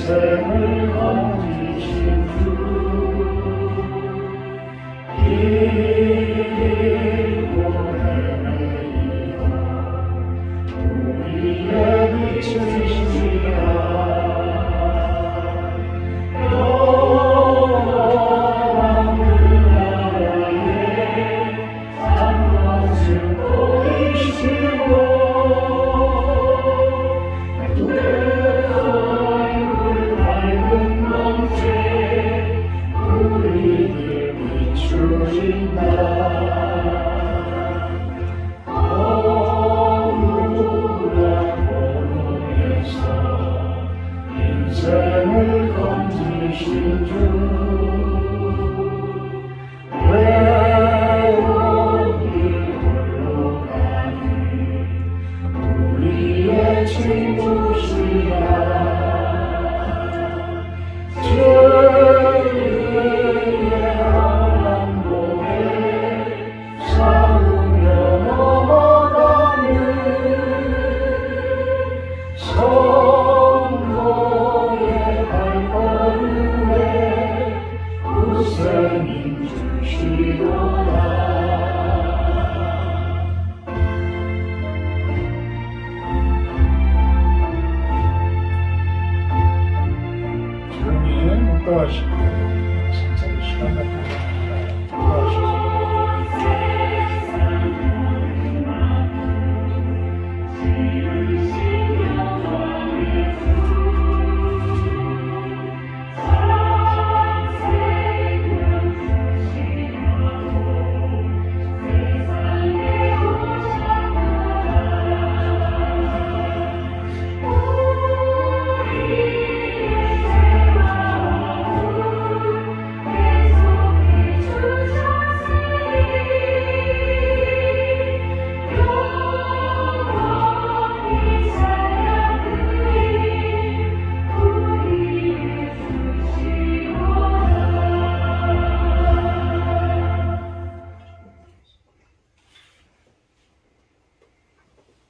인생을 건지신 주 이고 헤매이다 우리의 빛이시라 영원한 그 나라에 산것을 보이시고 그의 얼굴 밝은 번째 우리를 비추신다 억울한 고통에서 인생을 건지신 주 외로운 길 홀로 가니 우리의 친구시라 죄의 한람보에 싸우며 넘어가는 성도의 발걸음에 우선인 주시로다 조용히 묵과하시고 천천히 시간 갖고 묵과하시고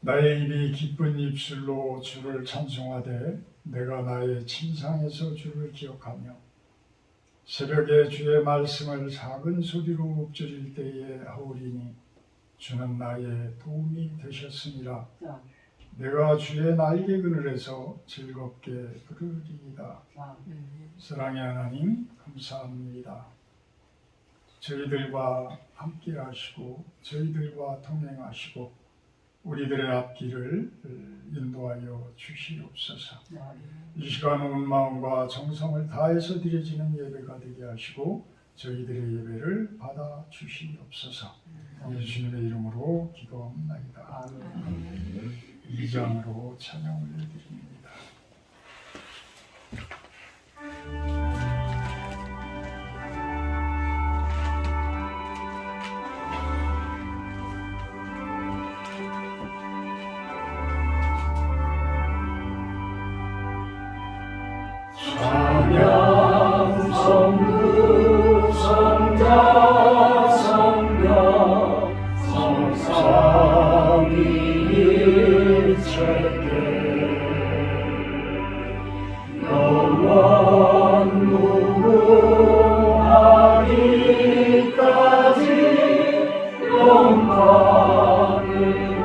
나의 입이 기쁜 입술로 주를 찬송하되 내가 나의 침상에서 주를 기억하며 새벽에 주의 말씀을 작은 소리로 읊조릴 때에 하오리니 주는 나의 도움이 되셨으니라 내가 주의 날개 그늘에서 즐겁게 부르리이다. 사랑의 하나님 감사합니다. 저희들과 함께 하시고 저희들과 동행하시고 우리들의 앞길을 인도하여 주시옵소서. 이 시간 온 마음과 정성을 다해서 드려지는 예배가 되게 하시고 저희들의 예배를 받아 주시옵소서. 예수님의 이름으로 기도합나이다. 2장으로 찬양을 드립니다. 찬양 성부 성자 성령 성삼위 일체계 영원 무궁하기까지 영광을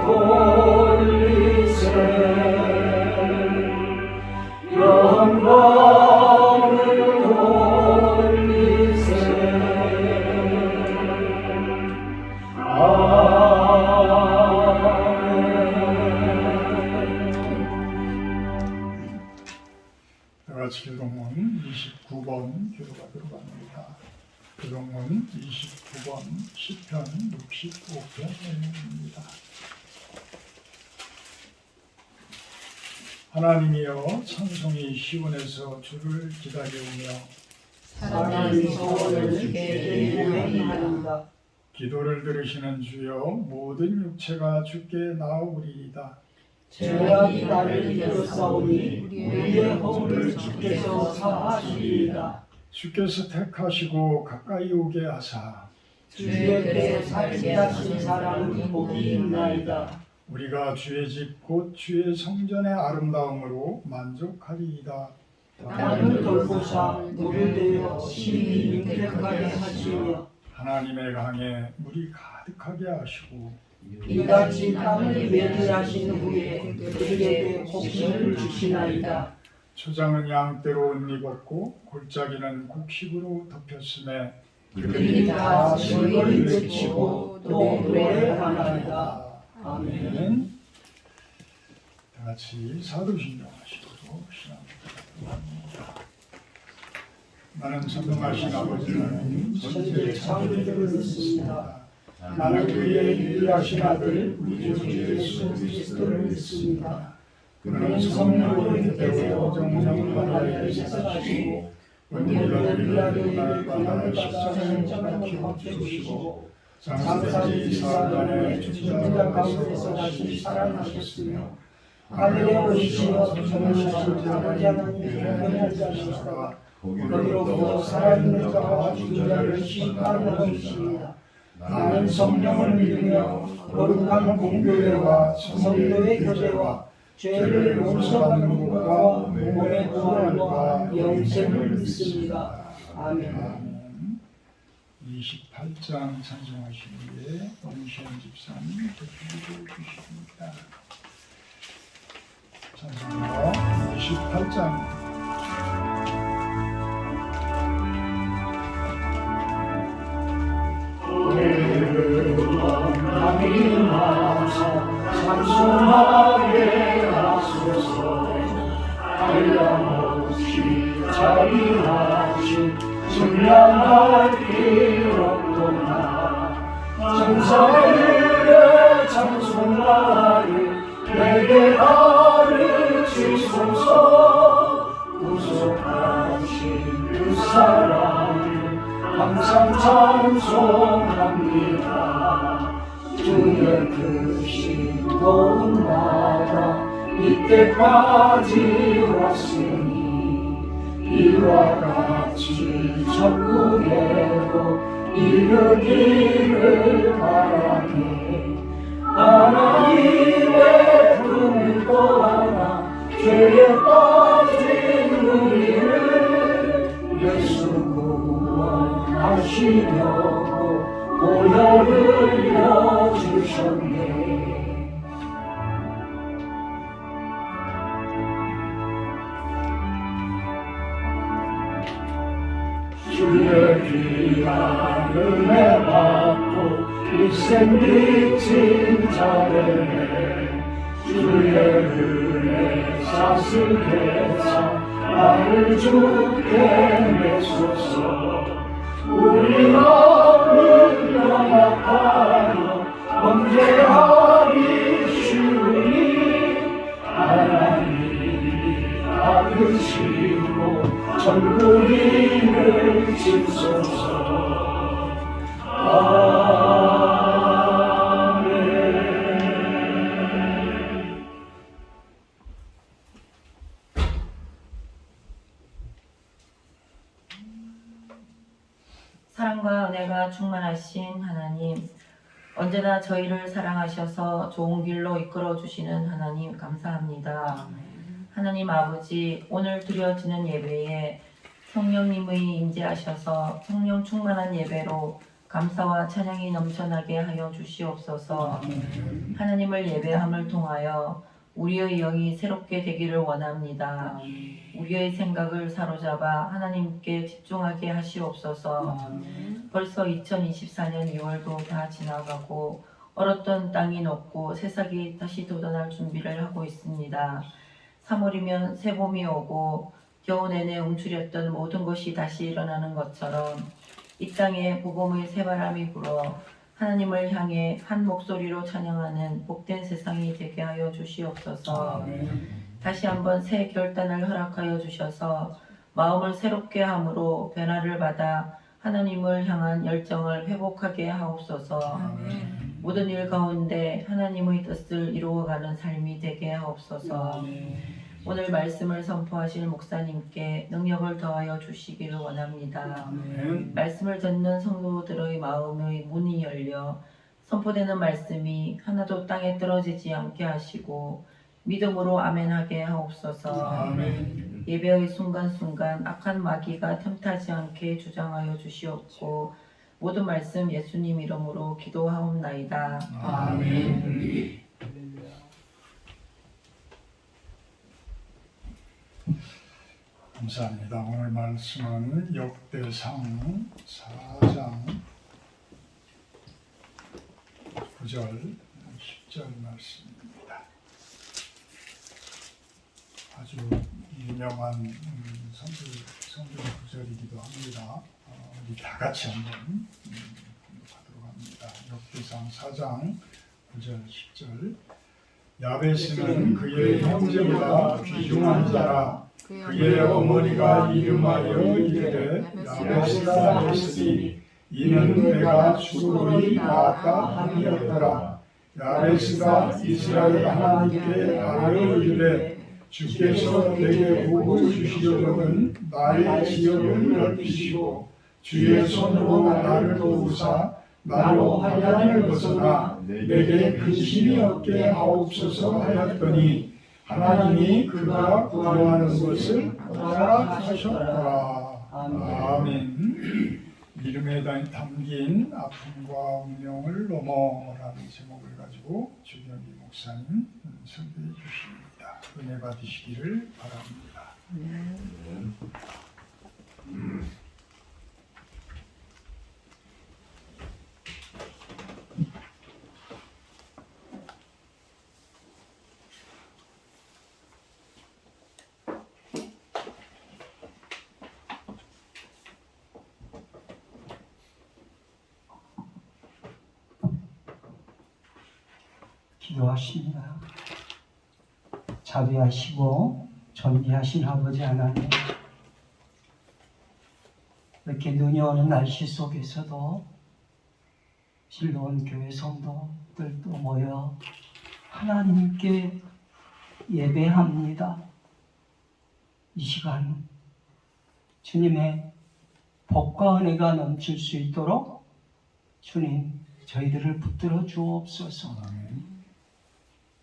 돌리세 영광을 돌리세 다같이 교동문 29번 교도가 들어갑니다. 교동문 29번 시편 65편입니다. 하나님이여 찬송이 시온에서 주를 기다려오며 사랑이 소원을 주께 예배하리이다. 기도를 들으시는 주여 모든 육체가 주께 나오리이다. 죄악이 나를 이끌었사오니 우리의 허물을 주께서 사하시리이다. 주께서 택하시고 가까이 오게 하사 주의 곁에 살게 하신 사람은 복이 있나이다. 우리가 주의 집 곧 주의 성전의 아름다움으로 만족하리이다. 땅을 돌보사 물을 내어 심히 윤택하게 하시며 하나님의 강에 물이 가득하게 하시고 이같이 땅을 매질하신 후에 그들에게 곡식을 주시나이다. 초장은 양떼로 옷 입었고 골짜기는 곡식으로 덮였음에 그들이 다 즐거이 외치고 또 노래하나이다. 아멘. 다 같이 사도신경 하시고 신앙합니다. 나는 선동하신 아버지 하나님 천지의 창조주를 믿습니다. 나는 그의 유일하신 아들 우리 주 예수 그리스도를 믿습니다. 그는 성령으로 잉태되어 정령을 받아 일세하시고 원죄를 빌라도의 관을 받아 십자가에 죽으시고 장사지 사단의 죽은 가운데서 다시 살아나셨으며 하늘에 오르시어 정하시는 자는 영원한 자시사 거기로부터 살아있는 자와 죽은 자를 심판하러 오시니라. 나는 성령을 믿으며 거룩한 공교회와 성도의 교제와 죄를 용서받는 것과 몸의 부활과 영생을 믿습니다. 아멘. 28장 찬송하신 후에 원시현 집사님 대표를 주십니다. 찬송가 28장 하나님 하사 찬송하게 하소서. 한량없이 자비하신 증량할 길 없도다. 천사들의 찬송가를 내게 가르치소서. 구속하신 그 사랑을 항상 찬송합니다. 주의 크신 도움 나라 이때까지 왔으니 이와 같이 천국에도 이르기를 바라네. 하나님의 품을 떠나 죄에 빠진 우리를 예수 구원하시려고 보혈을 내어주셨네. 주의 귀한 은혜 받고 일생 빚진 자를 주의 은혜 사슬해서 나를 주게 내소서. 우리 마음을 연합하여 범죄하기 쉬우니 하나님이 받으시고 천국인을 지소서. 아멘. 사랑과 은혜가 충만하신 하나님, 언제나 저희를 사랑하셔서 좋은 길로 이끌어 주시는 하나님 감사합니다. 하나님 아버지, 오늘 드려지는 예배에 성령님의 임재하셔서 성령 충만한 예배로 감사와 찬양이 넘쳐나게 하여 주시옵소서. 하나님을 예배함을 통하여 우리의 영이 새롭게 되기를 원합니다. 우리의 생각을 사로잡아 하나님께 집중하게 하시옵소서. 벌써 2024년 2월도 다 지나가고 얼었던 땅이 녹고 새싹이 다시 돋아날 준비를 하고 있습니다. 3월이면 새봄이 오고 겨우 내내 움츠렸던 모든 것이 다시 일어나는 것처럼 이 땅에 복음의 새바람이 불어 하나님을 향해 한 목소리로 찬양하는 복된 세상이 되게 하여 주시옵소서. 다시 한번 새 결단을 허락하여 주셔서 마음을 새롭게 함으로 변화를 받아 하나님을 향한 열정을 회복하게 하옵소서. 모든 일 가운데 하나님의 뜻을 이루어가는 삶이 되게 하옵소서. 오늘 말씀을 선포하실 목사님께 능력을 더하여 주시기를 원합니다. 말씀을 듣는 성도들의 마음의 문이 열려 선포되는 말씀이 하나도 땅에 떨어지지 않게 하시고 믿음으로 아멘하게 하옵소서. 아멘. 예배의 순간순간 악한 마귀가 틈타지 않게 주장하여 주시옵고 모든 말씀 예수님 이름으로 기도하옵나이다. 아멘. 감사합니다. 오늘 말씀은 역대상 4장 9절 10절 말씀입니다. 아주 유명한 성경 구절이기도 합니다. 우리 다 같이 한번 공부하도록 합니다. 역대상 4장 9절 10절. 야베스는 그의 형제보다 귀중한 자라. 그의 어머니가 이름하여 이르되 야베스라 했으니 이는 내가 죽으리 낳았다 함이었더라. 야베스가 이스라엘 하나님께 아뢰어 이르되 주께서 내게 복을 주시려거든 나의 지역을 넓히시고 주의 손으로 나를 도우사 나로 환난을 벗어나 내게 근심이 없게 하옵소서 하였더니 하나님이 그가 구하는 것을 허락하셨더라. 아멘. 이름에 담긴 아픔과 운명을 넘어라는 제목을 가지고 주경기 목사님 설교해 주십니다. 은혜 받으시기를 바랍니다. 기도하십니다. 자비하시고 존귀하신 아버지 하나님, 이렇게 눈이 오는 날씨 속에서도 실로원 교회 성도들도 모여 하나님께 예배합니다. 이 시간 주님의 복과 은혜가 넘칠 수 있도록 주님 저희들을 붙들어 주옵소서.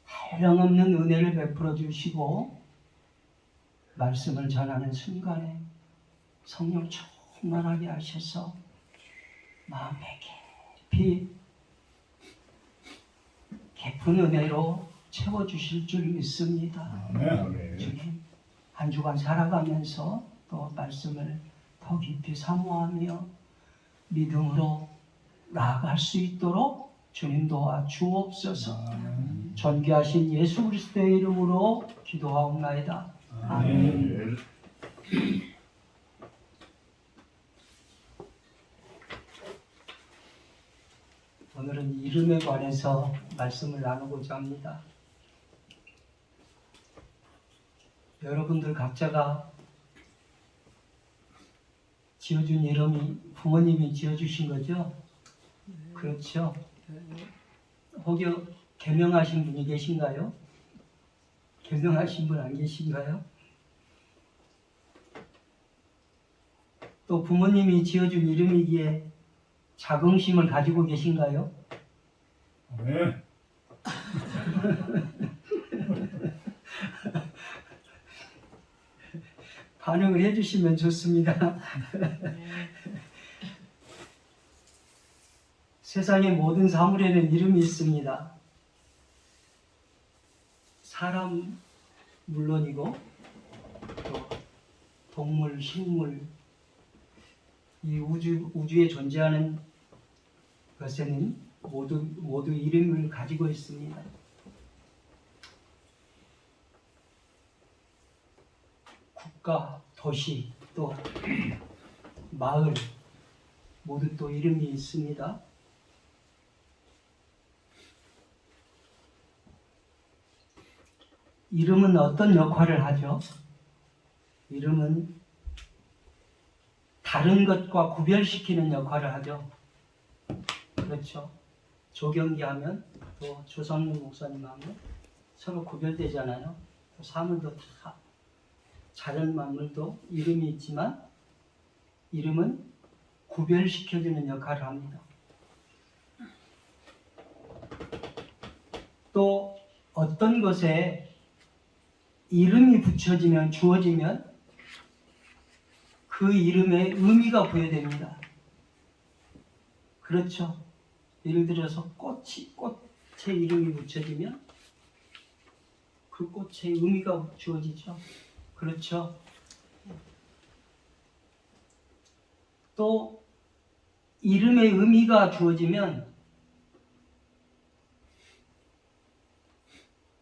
한량없는 은혜를 베풀어 주시고 말씀을 전하는 순간에 성령 충만하게 하셔서 마음에 깊이 깊은 은혜로 채워주실 줄 믿습니다. 주님, 한 주간 살아가면서 또 말씀을 더 깊이 사모하며 믿음으로 나아갈 수 있도록 주님 도와 주옵소서. 존귀하신 예수 그리스도의 이름으로 기도하옵나이다. 아멘. 오늘은 이름에 관해서 말씀을 나누고자 합니다. 여러분들 각자가 지어준 이름이 부모님이 지어주신 거죠? 그렇죠? 혹여 개명하신 분이 계신가요? 개명하신 분 안 계신가요? 또 부모님이 지어준 이름이기에 자긍심을 가지고 계신가요? 네. 반응을 해주시면 좋습니다. 세상의 모든 사물에는 이름이 있습니다. 사람 물론이고 또 동물, 식물, 이 우주에 존재하는 것에는 모두 이름을 가지고 있습니다. 국가, 도시, 또 마을 모두 또 이름이 있습니다. 이름은 어떤 역할을 하죠? 이름은 다른 것과 구별시키는 역할을 하죠. 그렇죠. 조경기 하면 또 조성문 목사님 하면 서로 구별되잖아요. 또 사물도 다 자연 만물도 이름이 있지만 이름은 구별시켜주는 역할을 합니다. 또 어떤 것에 이름이 주어지면 그 이름에 의미가 부여됩니다. 그렇죠? 예를 들어서 꽃의 이름이 붙여지면 그 꽃에 의미가 주어지죠. 그렇죠? 또 이름의 의미가 주어지면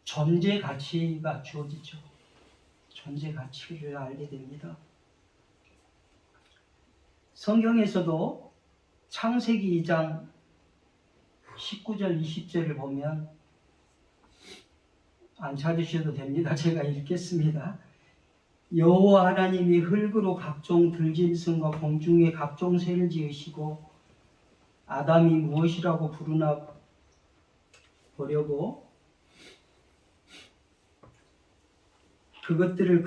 존재 가치가 주어지죠. 존재 가치를 알게 됩니다. 성경에서도 창세기 2장 19절 20절을 보면 안 찾으셔도 됩니다. 제가 읽겠습니다. 여호와 하나님이 흙으로 각종 들짐승과 공중의 각종 새를 지으시고 아담이 무엇이라고 부르나 보려고 그것들을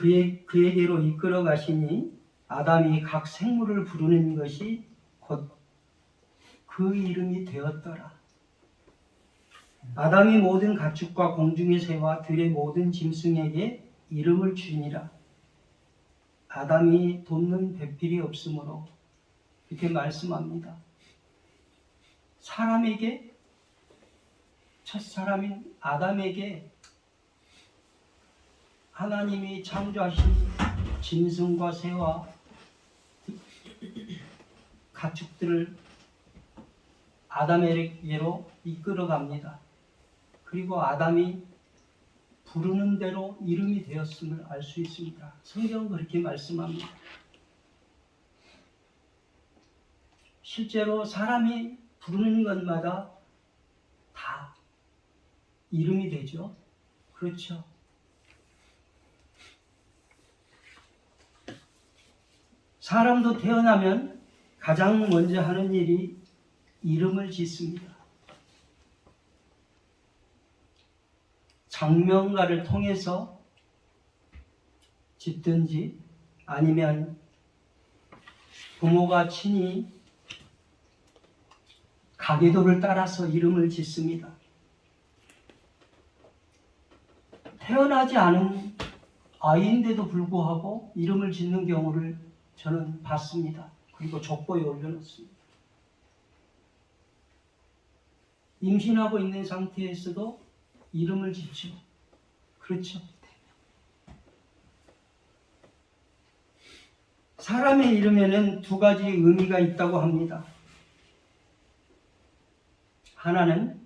그에게로 이끌어 가시니 아담이 각 생물을 부르는 것이 곧 그 이름이 되었더라. 아담이 모든 가축과 공중의 새와 들의 모든 짐승에게 이름을 주니라. 아담이 돕는 배필이 없으므로 이렇게 말씀합니다. 사람에게, 첫 사람인 아담에게 하나님이 창조하신 짐승과 새와 가축들을 아담에게로 이끌어 갑니다. 그리고 아담이 부르는 대로 이름이 되었음을 알 수 있습니다. 성경은 그렇게 말씀합니다. 실제로 사람이 부르는 것마다 다 이름이 되죠. 그렇죠. 사람도 태어나면 가장 먼저 하는 일이 이름을 짓습니다. 장명가를 통해서 짓든지 아니면 부모가 친히 가계도를 따라서 이름을 짓습니다. 태어나지 않은 아이인데도 불구하고 이름을 짓는 경우를 저는 봤습니다. 그리고 족보에 올려놓습니다. 임신하고 있는 상태에서도 이름을 짓죠. 그렇죠. 사람의 이름에는 두 가지 의미가 있다고 합니다. 하나는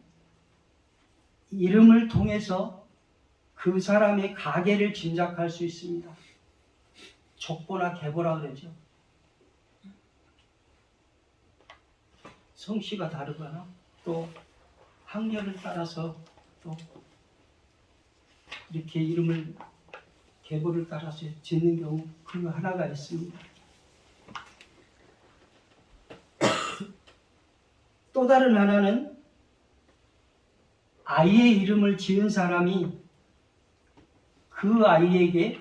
이름을 통해서 그 사람의 가계를 짐작할 수 있습니다. 족보나 계보라 그러죠. 성씨가 다르거나 또 학렬을 따라서 또 이렇게 이름을 계보를 따라서 짓는 경우 그 하나가 있습니다. 또 다른 하나는 아이의 이름을 지은 사람이 그 아이에게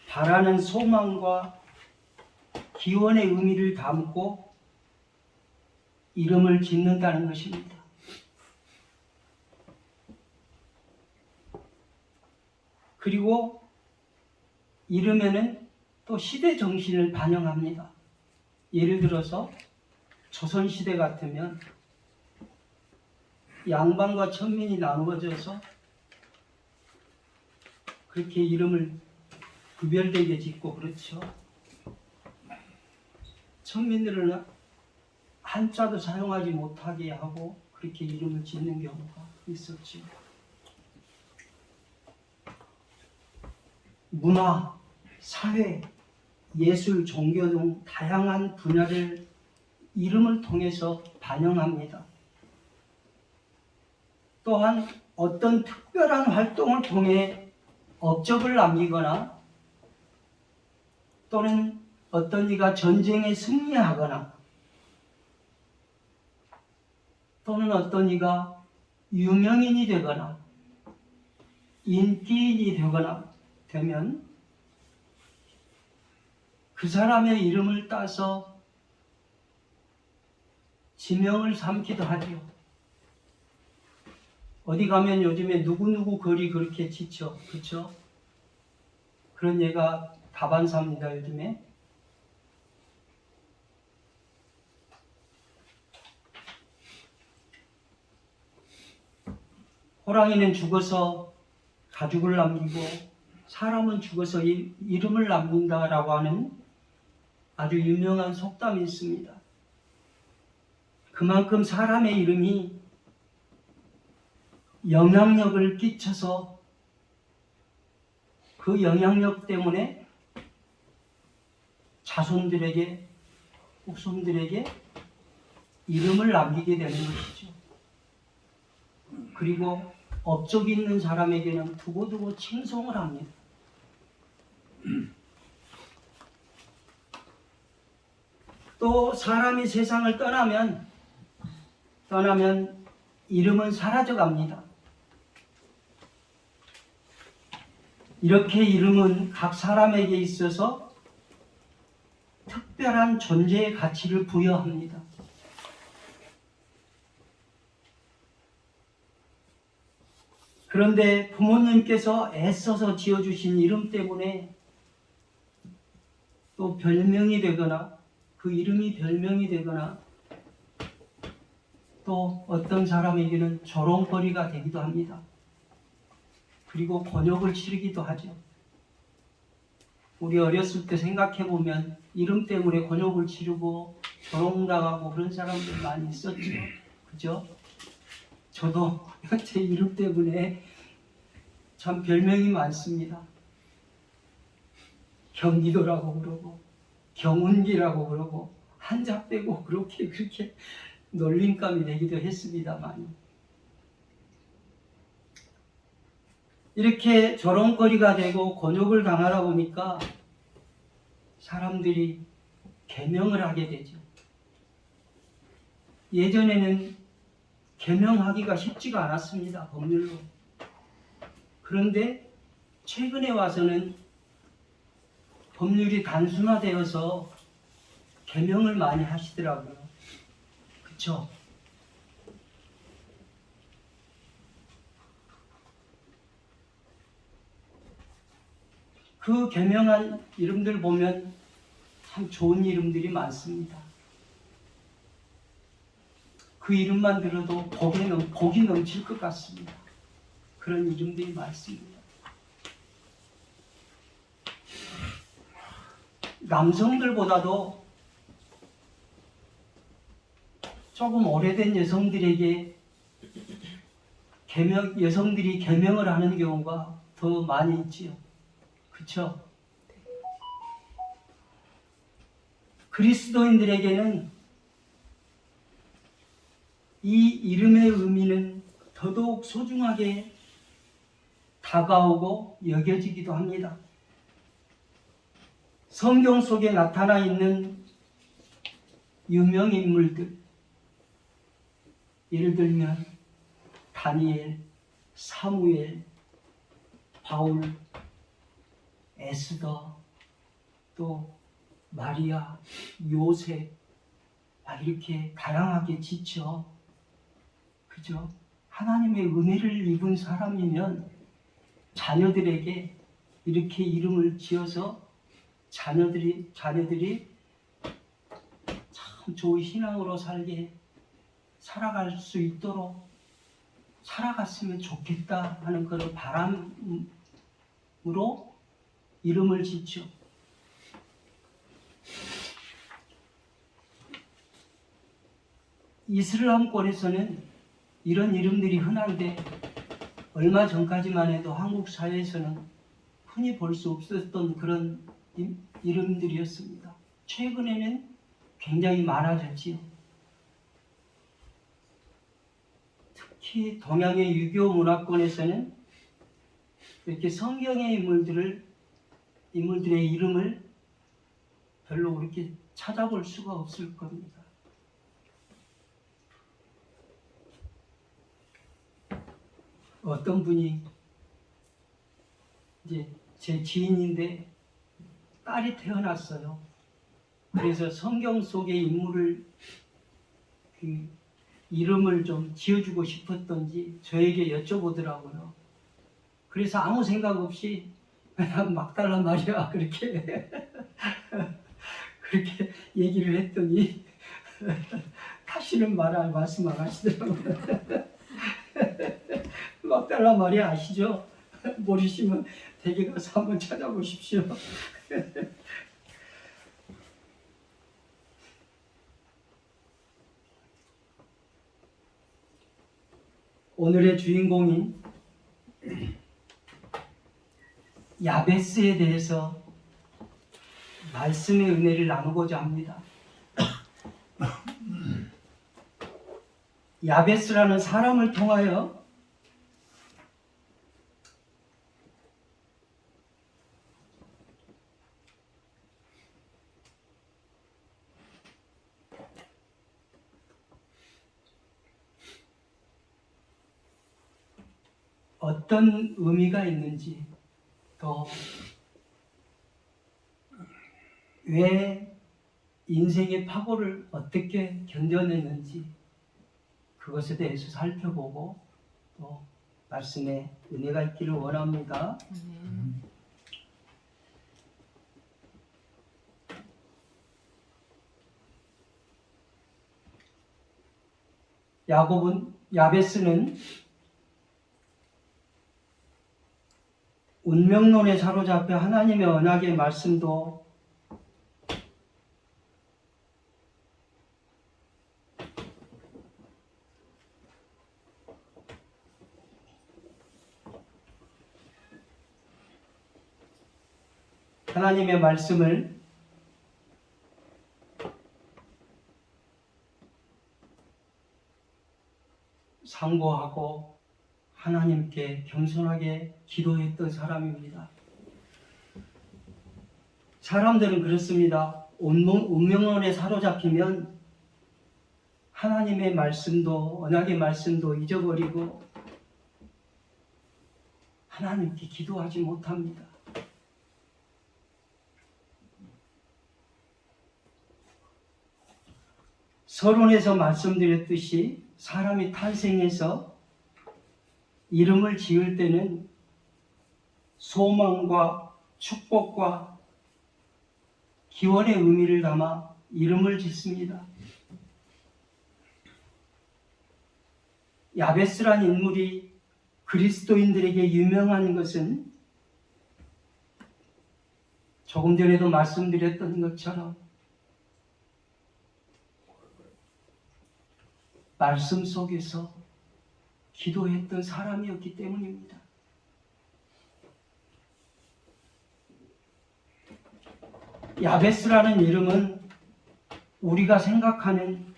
바라는 소망과 기원의 의미를 담고 이름을 짓는다는 것입니다. 그리고 이름에는 또 시대 정신을 반영합니다. 예를 들어서 조선시대 같으면 양반과 천민이 나누어져서 그렇게 이름을 구별되게 짓고 그렇죠. 천민들은 한자도 사용하지 못하게 하고 그렇게 이름을 짓는 경우가 있었죠. 문화, 사회, 예술, 종교 등 다양한 분야를 이름을 통해서 반영합니다. 또한 어떤 특별한 활동을 통해 업적을 남기거나 또는 어떤 이가 전쟁에 승리하거나 또는 어떤 이가 유명인이 되거나 인기인이 되면 그 사람의 이름을 따서 지명을 삼기도 하죠. 어디 가면 요즘에 누구누구 거리 그렇게 짓죠. 그렇죠? 그런 예가 다반사입니다. 요즘에. 호랑이는 죽어서 가죽을 남기고 사람은 죽어서 이름을 남긴다라고 하는 아주 유명한 속담이 있습니다. 그만큼 사람의 이름이 영향력을 끼쳐서 그 영향력 때문에 자손들에게, 후손들에게 이름을 남기게 되는 것이죠. 그리고 업적 있는 사람에게는 두고두고 칭송을 합니다. 또 사람이 세상을 떠나면 이름은 사라져 갑니다. 이렇게 이름은 각 사람에게 있어서 특별한 존재의 가치를 부여합니다. 그런데 부모님께서 애써서 지어주신 이름 때문에 또 별명이 되거나 그 이름이 별명이 되거나 또 어떤 사람에게는 조롱거리가 되기도 합니다. 그리고 곤욕을 치르기도 하죠. 우리 어렸을 때 생각해 보면 이름 때문에 곤욕을 치르고 조롱당하고 그런 사람들 많이 있었죠. 그죠? 저도 제 이름 때문에 참 별명이 많습니다. 경기도라고 그러고 경운기라고 그러고 한자 빼고 그렇게 놀림감이 되기도 했습니다. 많이. 이렇게 조롱거리가 되고 곤욕을 당하다 보니까 사람들이 계명을 하게 되죠. 예전에는 계명하기가 쉽지가 않았습니다. 법률로. 그런데 최근에 와서는 법률이 단순화되어서 계명을 많이 하시더라고요. 그쵸? 그 계명한 이름들 보면 참 좋은 이름들이 많습니다. 그 이름만 들어도 복이 넘칠 것 같습니다. 그런 이름들이 많습니다. 남성들보다도 조금 오래된 여성들에게 여성들이 계명을 하는 경우가 더 많이 있지요. 그렇죠? 그리스도인들에게는 이 이름의 의미는 더더욱 소중하게 다가오고 여겨지기도 합니다. 성경 속에 나타나 있는 유명 인물들, 예를 들면 다니엘, 사무엘, 바울, 에스더, 또 마리아, 요셉, 이렇게 다양하게 지쳐, 그죠? 하나님의 은혜를 입은 사람이면 자녀들에게 이렇게 이름을 지어서 자녀들이 참 좋은 신앙으로 살아갈 수 있도록 살아갔으면 좋겠다 하는 그런 바람으로 이름을 짓죠. 이슬람권에서는 이런 이름들이 흔한데 얼마 전까지만 해도 한국 사회에서는 흔히 볼 수 없었던 그런 이름들이었습니다. 최근에는 굉장히 많아졌지요. 특히 동양의 유교 문화권에서는 이렇게 성경의 인물들의 이름을 별로 그렇게 찾아볼 수가 없을 겁니다. 어떤 분이 이제 제 지인인데 딸이 태어났어요. 그래서 성경 속의 인물을 이름을 좀 지어주고 싶었던지 저에게 여쭤보더라고요. 그래서 아무 생각 없이 그냥 막달라 마리아 그렇게 그렇게 얘기를 했더니 다시는 말씀 안 하시더라고요. 막달라 마리아 아시죠? 모르시면 댁에 가서 한번 찾아보십시오. 오늘의 주인공인 야베스에 대해서 말씀의 은혜를 나누고자 합니다. 야베스라는 사람을 통하여 어떤 의미가 있는지, 또 왜 인생의 파고를 어떻게 견뎌냈는지 그것에 대해서 살펴보고 또 말씀에 은혜가 있기를 원합니다. 야베스는 운명론에 사로잡혀 하나님의 언약의 말씀도 하나님의 말씀을 상고하고 하나님께 겸손하게 기도했던 사람입니다. 사람들은 그렇습니다. 운명론에 사로잡히면 하나님의 말씀도 언약의 말씀도 잊어버리고 하나님께 기도하지 못합니다. 서론에서 말씀드렸듯이 사람이 탄생해서 이름을 지을 때는 소망과 축복과 기원의 의미를 담아 이름을 짓습니다. 야베스란 인물이 그리스도인들에게 유명한 것은 조금 전에도 말씀드렸던 것처럼 말씀 속에서 기도했던 사람이었기 때문입니다. 야베스라는 이름은 우리가 생각하는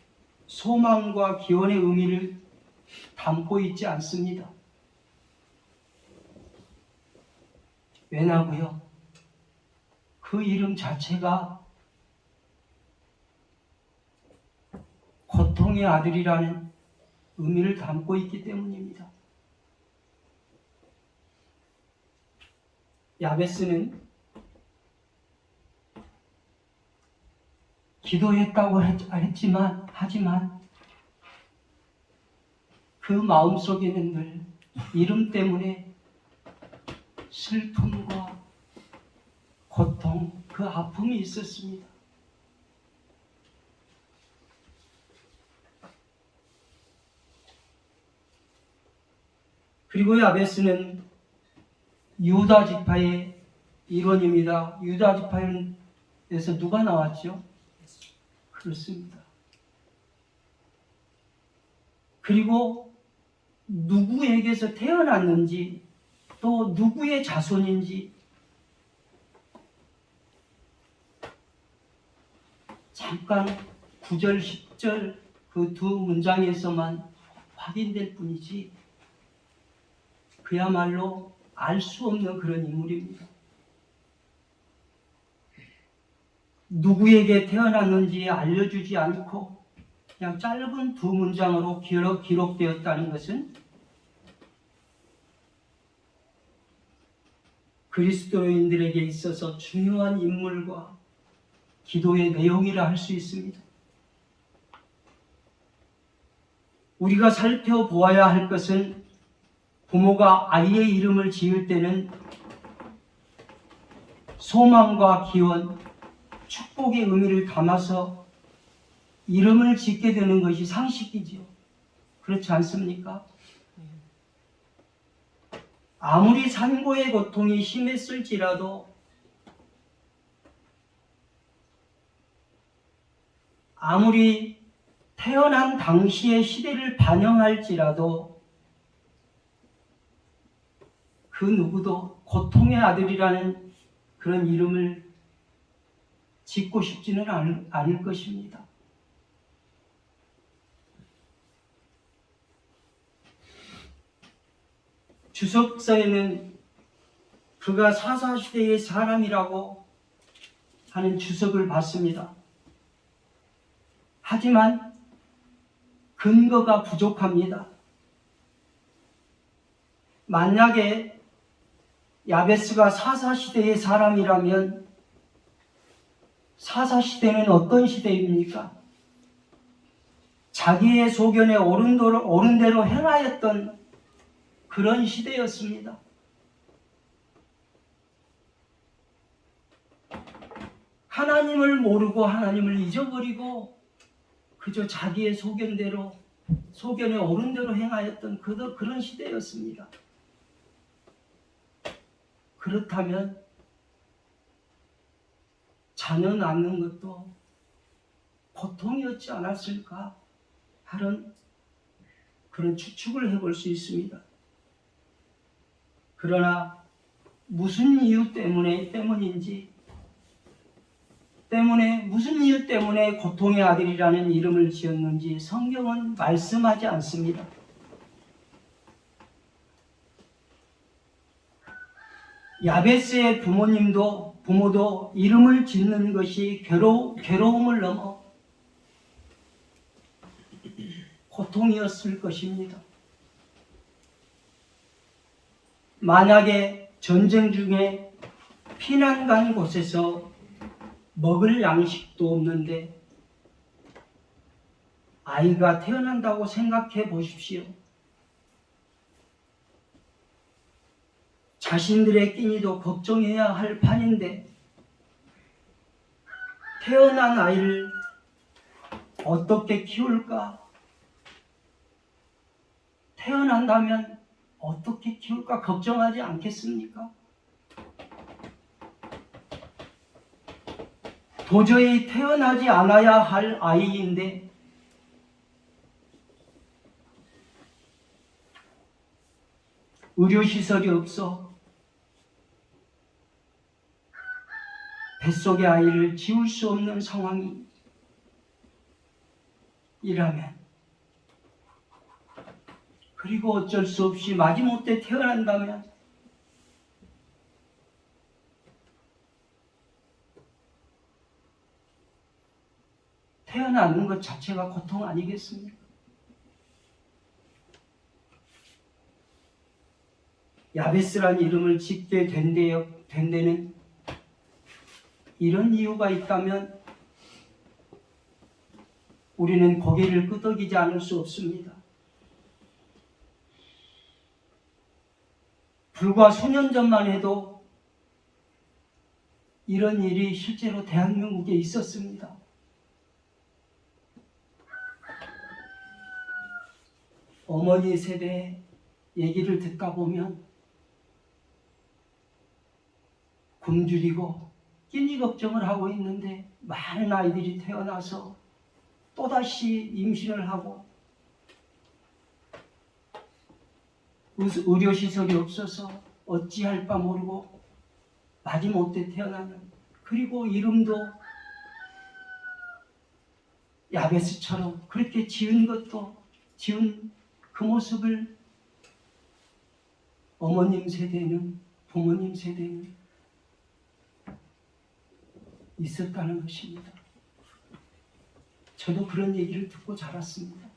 소망과 기원의 의미를 담고 있지 않습니다. 왜냐고요? 그 이름 자체가 고통의 아들이라는 의미를 담고 있기 때문입니다. 야베스는 기도했다고 하지만 그 마음속에는 늘 이름 때문에 슬픔과 고통, 그 아픔이 있었습니다. 그리고 야베스는 유다 지파의 일원입니다. 유다 지파에서 누가 나왔죠? 그렇습니다. 그리고 누구에게서 태어났는지 또 누구의 자손인지 잠깐 9절, 10절 그 두 문장에서만 확인될 뿐이지 그야말로 알 수 없는 그런 인물입니다. 누구에게 태어났는지 알려주지 않고 그냥 짧은 두 문장으로 기록되었다는 것은 그리스도인들에게 있어서 중요한 인물과 기도의 내용이라 할 수 있습니다. 우리가 살펴보아야 할 것은 부모가 아이의 이름을 지을 때는 소망과 기원, 축복의 의미를 담아서 이름을 짓게 되는 것이 상식이지요. 그렇지 않습니까? 아무리 산고의 고통이 심했을지라도, 아무리 태어난 당시의 시대를 반영할지라도 그 누구도 고통의 아들이라는 그런 이름을 짓고 싶지는 않을 것입니다. 주석서에는 그가 사사시대의 사람이라고 하는 주석을 받습니다. 하지만 근거가 부족합니다. 만약에 야베스가 사사시대의 사람이라면 사사시대는 어떤 시대입니까? 자기의 소견에 옳은 대로 행하였던 그런 시대였습니다. 하나님을 모르고 하나님을 잊어버리고 그저 자기의 소견에 옳은 대로 행하였던 그런 시대였습니다. 그렇다면 자녀 낳는 것도 고통이었지 않았을까 하는 그런 추측을 해볼 수 있습니다. 그러나 무슨 이유 때문인지, 무슨 이유 때문에 고통의 아들이라는 이름을 지었는지 성경은 말씀하지 않습니다. 야베스의 부모도 이름을 짓는 것이 괴로움을 넘어 고통이었을 것입니다. 만약에 전쟁 중에 피난 간 곳에서 먹을 양식도 없는데 아이가 태어난다고 생각해 보십시오. 자신들의 끼니도 걱정해야 할 판인데 태어난 아이를 어떻게 키울까? 태어난다면 어떻게 키울까 걱정하지 않겠습니까? 도저히 태어나지 않아야 할 아이인데 의료시설이 없어 뱃속의 아이를 지울 수 없는 상황이라면 그리고 어쩔 수 없이 마지못해 태어난다면 태어나는 것 자체가 고통 아니겠습니까? 야베스란 이름을 짓게 된 데는 이런 이유가 있다면 우리는 고개를 끄덕이지 않을 수 없습니다. 불과 수년 전만 해도 이런 일이 실제로 대한민국에 있었습니다. 어머니 세대 얘기를 듣다 보면 굶주리고 끼니 걱정을 하고 있는데 많은 아이들이 태어나서 또다시 임신을 하고 의료시설이 없어서 어찌할 바 모르고 마지못해 태어나는, 그리고 이름도 야베스처럼 그렇게 지은 그 모습을 어머님 세대는, 부모님 세대는 있었다는 것입니다. 저도 그런 얘기를 듣고 자랐습니다.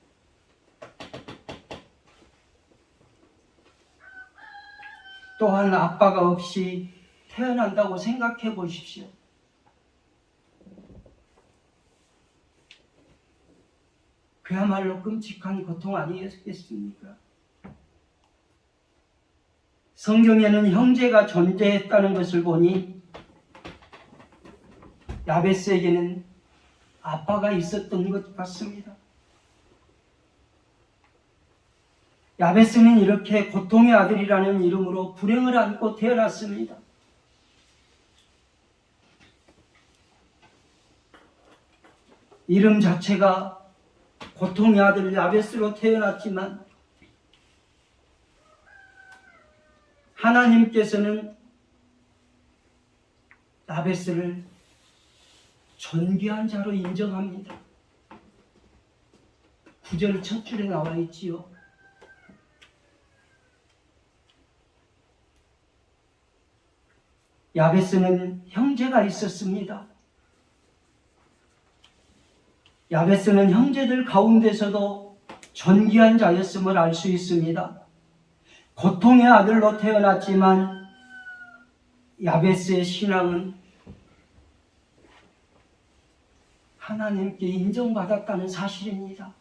또한 아빠가 없이 태어난다고 생각해 보십시오. 그야말로 끔찍한 고통 아니겠습니까? 성경에는 형제가 존재했다는 것을 보니 야베스에게는 아빠가 있었던 것 같습니다. 야베스는 이렇게 고통의 아들이라는 이름으로 불행을 안고 태어났습니다. 이름 자체가 고통의 아들 야베스로 태어났지만 하나님께서는 야베스를 존귀한 자로 인정합니다. 9절 첫 줄에 나와 있지요. 야베스는 형제가 있었습니다. 야베스는 형제들 가운데서도 존귀한 자였음을 알 수 있습니다. 고통의 아들로 태어났지만 야베스의 신앙은 하나님께 인정받았다는 사실입니다.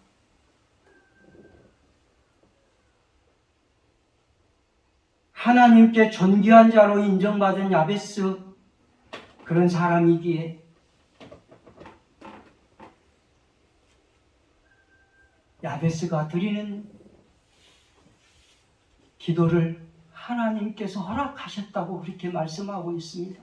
하나님께 존귀한 자로 인정받은 야베스, 그런 사람이기에 야베스가 드리는 기도를 하나님께서 허락하셨다고 그렇게 말씀하고 있습니다.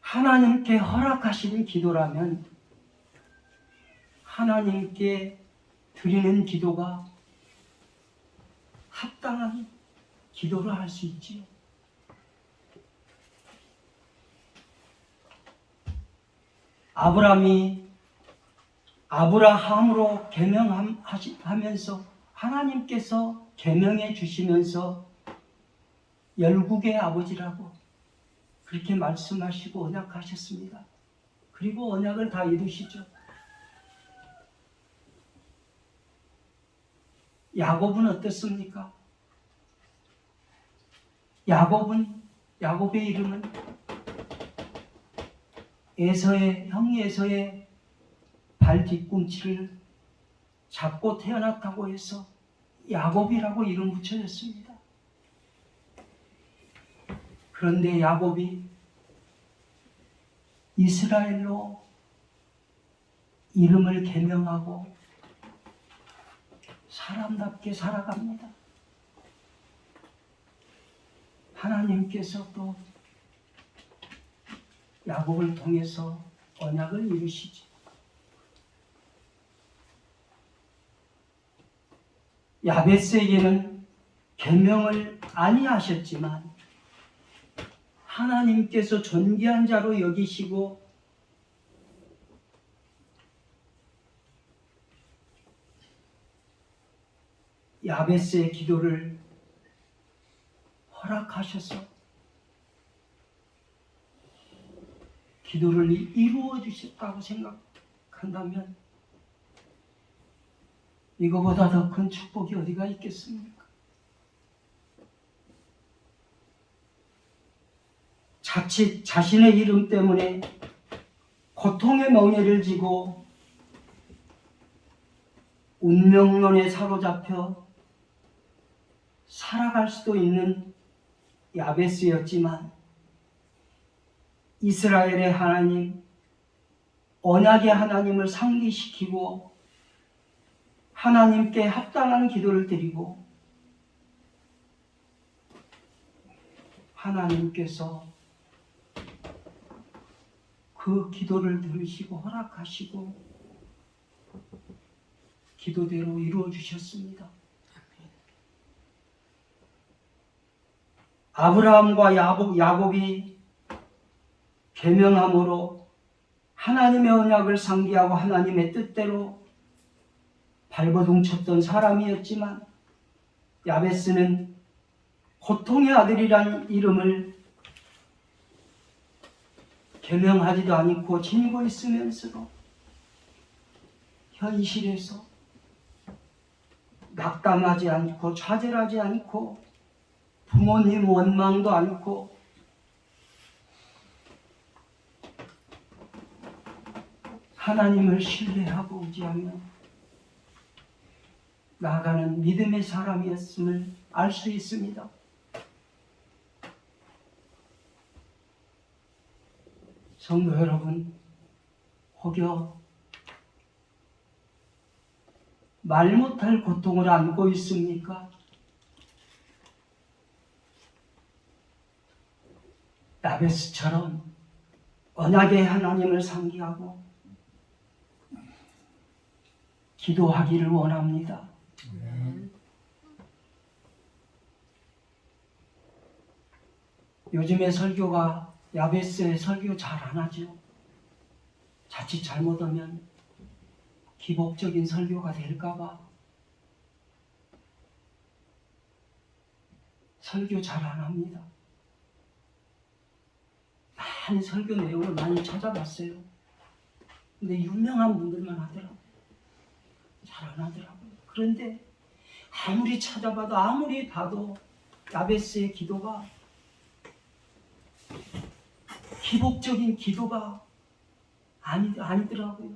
하나님께 허락하신 기도라면 하나님께 드리는 기도가 합당한 기도를 할 수 있지요. 아브라함이 아브라함으로 계명하면서 하나님께서 계명해 주시면서 열국의 아버지라고 그렇게 말씀하시고 언약하셨습니다. 그리고 언약을 다 이루시죠. 야곱은 어떻습니까? 야곱의 이름은 형 에서의 발 뒤꿈치를 잡고 태어났다고 해서 야곱이라고 이름 붙여졌습니다. 그런데 야곱이 이스라엘로 이름을 개명하고 사람답게 살아갑니다. 하나님께서 또 야곱을 통해서 언약을 이루시죠. 야베스에게는 계명을 아니하셨지만 하나님께서 존귀한 자로 여기시고 야베스의 기도를 허락하셔서 기도를 이루어 주셨다고 생각한다면 이거보다 더 큰 축복이 어디가 있겠습니까? 자칫 자신의 이름 때문에 고통의 멍에를 지고 운명론에 사로잡혀 살아갈 수도 있는 야베스였지만 이스라엘의 하나님, 언약의 하나님을 상기시키고 하나님께 합당한 기도를 드리고 하나님께서 그 기도를 들으시고 허락하시고 기도대로 이루어 주셨습니다. 아브라함과 야곱이 계명함으로 하나님의 언약을 상기하고 하나님의 뜻대로 발버둥 쳤던 사람이었지만 야베스는 고통의 아들이라는 이름을 계명하지도 않고 지니고 있으면서도 현실에서 낙담하지 않고 좌절하지 않고 부모님 원망도 않고 하나님을 신뢰하고 의지하며 나아가는 믿음의 사람이었음을 알 수 있습니다. 성도 여러분, 혹여 말 못할 고통을 안고 있습니까? 야베스처럼 언약의 하나님을 상기하고 기도하기를 원합니다. 요즘에 설교가 야베스의 설교 잘 안 하죠. 자칫 잘못하면 기복적인 설교가 될까봐 설교 잘 안 합니다. 많은 설교 내용을 많이 찾아봤어요. 근데 유명한 분들만 하더라고요. 잘 안 하더라고요. 그런데 아무리 찾아봐도 아무리 봐도 야베스의 기도가 기복적인 기도가 아니더라고요.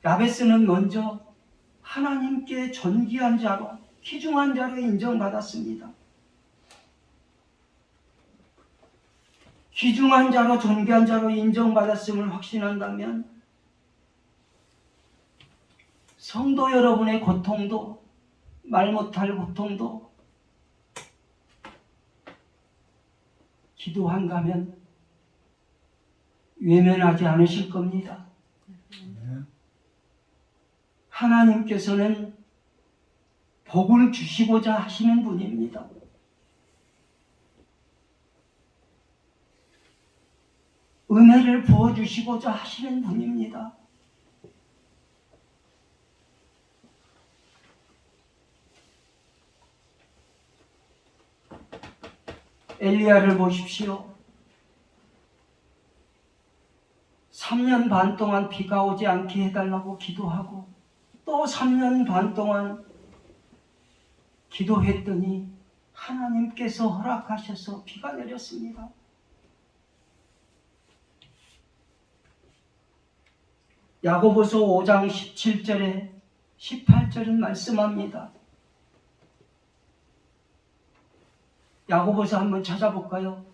야베스는 먼저 하나님께 존귀한 자로, 귀중한 자로 인정받았습니다. 귀중한 자로, 존귀한 자로 인정받았음을 확신한다면 성도 여러분의 고통도, 말 못할 고통도 기도한다면 외면하지 않으실 겁니다. 하나님께서는 복을 주시고자 하시는 분입니다. 은혜를 부어주시고자 하시는 분입니다. 엘리야를 보십시오. 3년 반 동안 비가 오지 않게 해달라고 기도하고 또 3년 반 동안 기도했더니 하나님께서 허락하셔서 비가 내렸습니다. 야고보서 5장 17절에 18절은 말씀합니다. 야고보서 한번 찾아볼까요?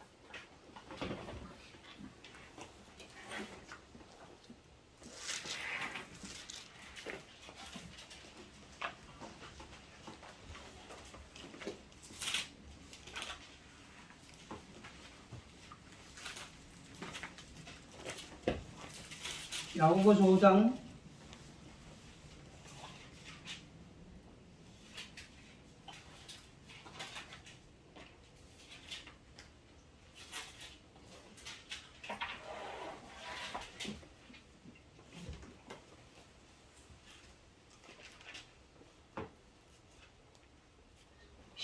야고보서 5장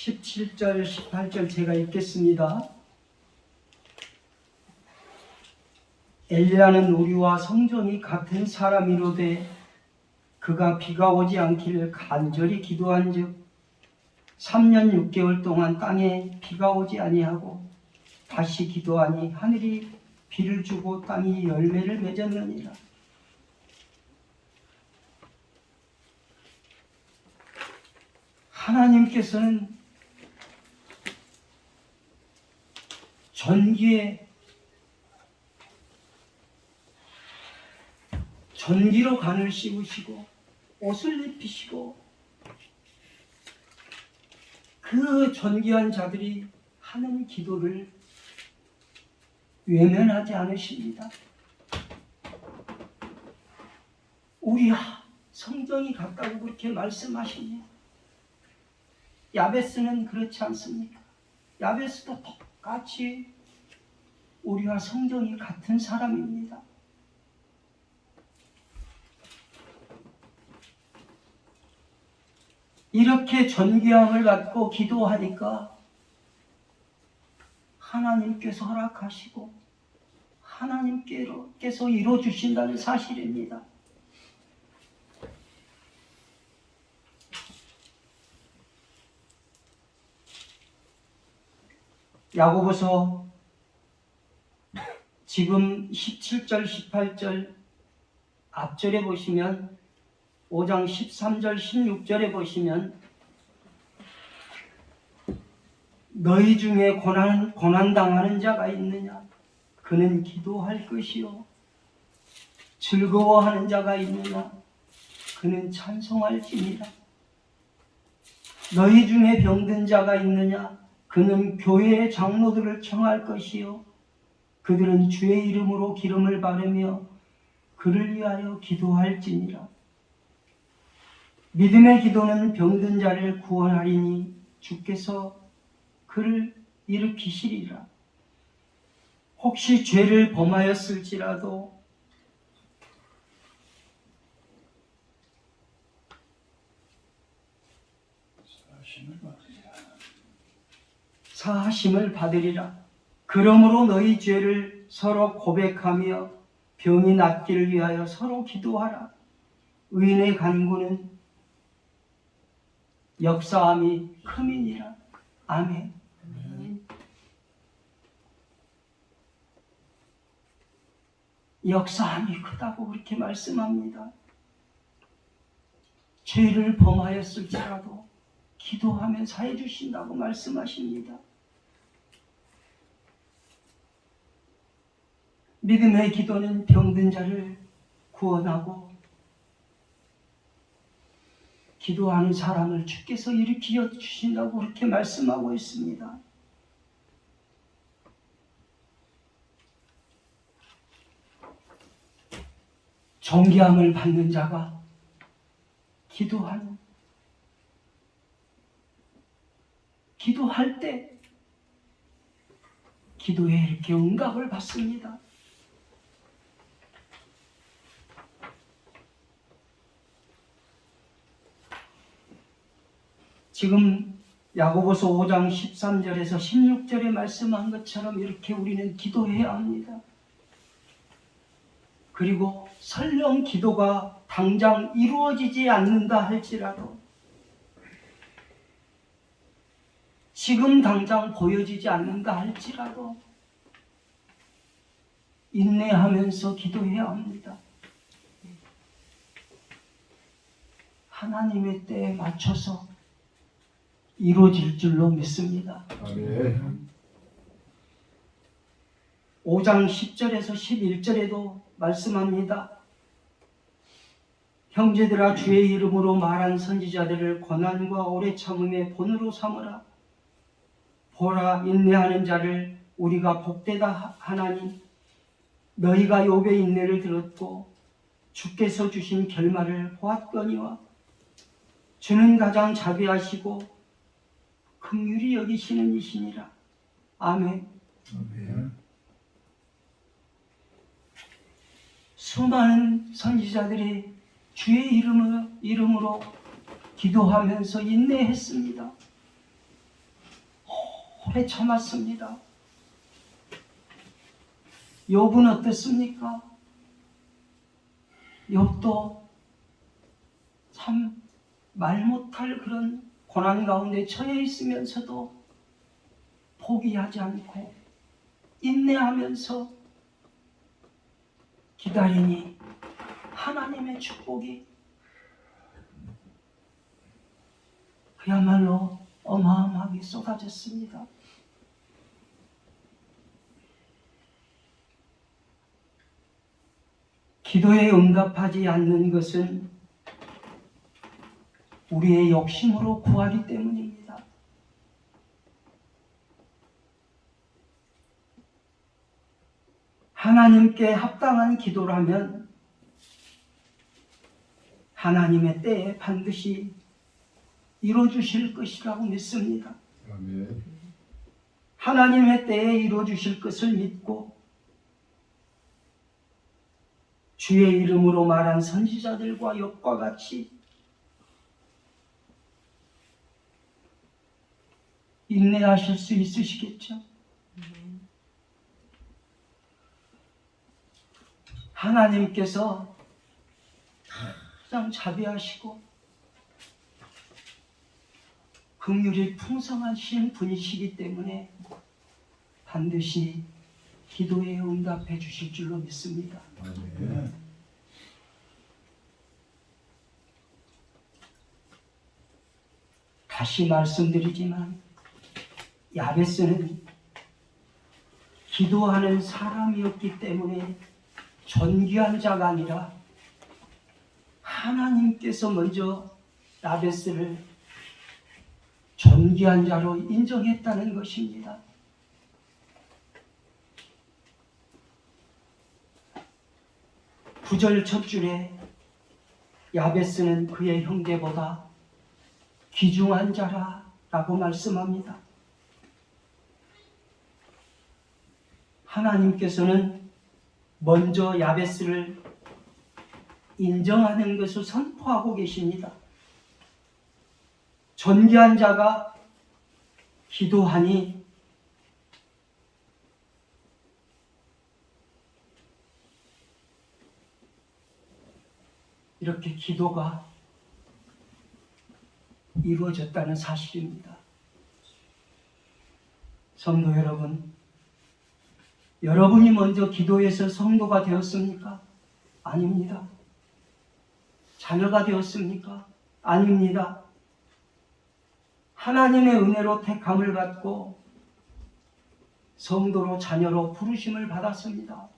17절, 18절 제가 읽겠습니다. 엘리야는 우리와 성전이 같은 사람이로되 그가 비가 오지 않기를 간절히 기도한즉 3년 6개월 동안 땅에 비가 오지 아니하고 다시 기도하니 하늘이 비를 주고 땅이 열매를 맺었느니라. 하나님께서는 전기로 간을 씌우시고 옷을 입히시고 그 존귀한 자들이 하는 기도를 외면하지 않으십니다. 우리야 성전이 같다고 그렇게 말씀하십니다. 야베스는 그렇지 않습니까? 야베스도 똑같이 우리와 성전이 같은 사람입니다. 이렇게 존귀함을 받고 기도하니까 하나님께서 허락하시고 하나님께서 이루어주신다는 사실입니다. 야고보서 지금 17절, 18절 앞절에 보시면 5장 13절, 16절에 보시면 너희 중에 고난당하는 자가 있느냐? 그는 기도할 것이요. 즐거워하는 자가 있느냐? 그는 찬송할지니라. 너희 중에 병든 자가 있느냐? 그는 교회의 장로들을 청할 것이요. 그들은 주의 이름으로 기름을 바르며 그를 위하여 기도할지니라. 믿음의 기도는 병든 자를 구원하리니 주께서 그를 일으키시리라. 혹시 죄를 범하였을지라도 사하심을 받으리라. 그러므로 너희 죄를 서로 고백하며 병이 낫기를 위하여 서로 기도하라. 의인의 간구는 역사함이 큼이니라. 아멘. 역사함이 크다고 그렇게 말씀합니다. 죄를 범하였을지라도 기도하면 사해 주신다고 말씀하십니다. 믿음의 기도는 병든 자를 구원하고 기도하는 사람을 주께서 일으켜 주신다고 그렇게 말씀하고 있습니다. 존귀함을 받는 자가 기도할 때 기도에 이렇게 응답을 받습니다. 지금 야고보서 5장 13절에서 16절에 말씀한 것처럼 이렇게 우리는 기도해야 합니다. 그리고 설령 기도가 당장 이루어지지 않는다 할지라도 지금 당장 보여지지 않는다 할지라도 인내하면서 기도해야 합니다. 하나님의 때에 맞춰서 이루어질 줄로 믿습니다. 아멘. 5장 10절에서 11절에도 말씀합니다. 형제들아 주의 이름으로 말한 선지자들을 고난과 오래 참음의 본으로 삼으라. 보라 인내하는 자를 우리가 복되다 하나니 너희가 욥의 인내를 들었고 주께서 주신 결말을 보았거니와 주는 가장 자비하시고 긍휼히 여기시는 이시니라. 아멘. 아멘. 수많은 선지자들이 주의 이름으로 기도하면서 인내했습니다. 오래 참았습니다. 욥은 어땠습니까? 욥도 참 말 못할 그런 고난 가운데 처해 있으면서도 포기하지 않고 인내하면서 기다리니 하나님의 축복이 그야말로 어마어마하게 쏟아졌습니다. 기도에 응답하지 않는 것은 우리의 욕심으로 구하기 때문입니다. 하나님께 합당한 기도라면 하나님의 때에 반드시 이루어주실 것이라고 믿습니다. 아멘. 하나님의 때에 이루어주실 것을 믿고 주의 이름으로 말한 선지자들과 욥과 같이 인내하실 수 있으시겠죠? 하나님께서 가장 자비하시고 긍휼이 풍성하신 분이시기 때문에 반드시 기도에 응답해 주실 줄로 믿습니다. 아멘. 다시 말씀드리지만 야베스는 기도하는 사람이었기 때문에 존귀한 자가 아니라 하나님께서 먼저 야베스를 존귀한 자로 인정했다는 것입니다. 구절 첫 줄에 야베스는 그의 형제보다 귀중한 자라 라고 말씀합니다. 하나님께서는 먼저 야베스를 인정하는 것을 선포하고 계십니다. 존귀한 자가 기도하니 이렇게 기도가 이루어졌다는 사실입니다. 성도 여러분, 여러분이 먼저 기도해서 성도가 되었습니까? 아닙니다. 자녀가 되었습니까? 아닙니다. 하나님의 은혜로 택함을 받고 성도로 자녀로 부르심을 받았습니다.